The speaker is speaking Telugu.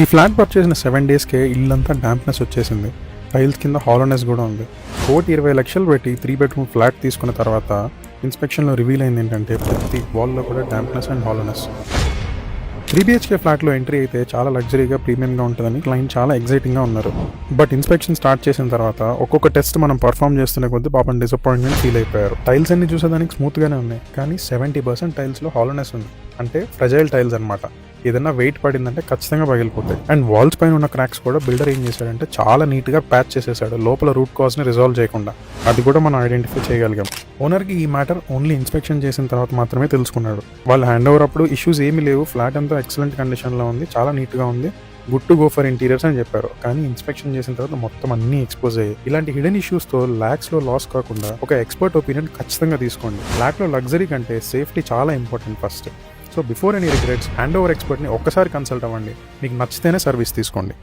ఈ ఫ్లాట్ పర్చేస్ చేసిన 7 డేస్కే ఇల్లంతా డాంప్నెస్ వచ్చేసింది. టైల్స్ కింద హాలోనెస్ కూడా ఉంది. 1,20,00,000 పెట్టి 3 బెడ్రూమ్ ఫ్లాట్ తీసుకున్న తర్వాత ఇన్స్పెక్షన్లో రివీల్ అయింది ఏంటంటే ప్రతి వాల్లో కూడా డాంప్నెస్ అండ్ హాలోనెస్. 3 BHK ఫ్లాట్లో ఎంట్రీ అయితే చాలా లగ్జరీగా ప్రీమియంగా ఉంటుందని క్లయింట్ చాలా ఎక్సైటింగ్గా ఉన్నారు. బట్ ఇన్స్పెక్షన్ స్టార్ట్ చేసిన తర్వాత ఒక్కొక్క టెస్ట్ మనం పర్ఫామ్ చేస్తున్న కొద్దీ పాపం డిసప్పాయింట్మెంట్ ఫీల్ అయిపోయారు. టైల్స్ అన్ని చూసేదానికి స్మూత్గానే ఉన్నాయి, కానీ 70% టైల్స్లో హాలోనెస్ ఉంది. అంటే ఫ్రెజైల్ టైల్స్ అనమాట. ఏదైనా వెయిట్ పడిందంటే ఖచ్చితంగా పగిలిపోతాయి. అండ్ వాల్స్ పైన ఉన్న క్రాక్స్ కూడా బిల్డర్ ఏం చేశాడంటే చాలా నీట్గా ప్యాచ్ చేసేసాడు, లోపల రూట్ కాజ్ని రిజాల్వ్ చేయకుండా. అది కూడా మనం ఐడెంటిఫై చేయగలిగాం. ఓనర్కి ఈ మ్యాటర్ ఓన్లీ ఇన్స్పెక్షన్ చేసిన తర్వాత మాత్రమే తెలుసుకున్నాడు. వాళ్ళు హ్యాండ్ ఓవర్ అప్పుడు ఇష్యూస్ ఏమీ లేవు, ఫ్లాట్ అంతా ఎక్సలెంట్ కండిషన్లో ఉంది, చాలా నీట్గా ఉంది, good to go for interiors అని చెప్పారు. కానీ ఇన్స్పెక్షన్ చేసిన తర్వాత మొత్తం అన్ని ఎక్స్పోజ్ అయ్యాయి. ఇలాంటి హిడెన్ ఇష్యూస్తో ల్యాక్స్లో లాస్ కాకుండా ఒక ఎక్స్పర్ట్ ఒపీనియన్ ఖచ్చితంగా తీసుకోండి. ఫ్లాట్లో లగ్జరీ కంటే సేఫ్టీ చాలా important first. So before any regrets hand over ఎక్స్పర్ట్ని ఒక్కసారి కన్సల్ట్ అవ్వండి. మీకు నచ్చితేనే సర్వీస్ తీసుకోండి.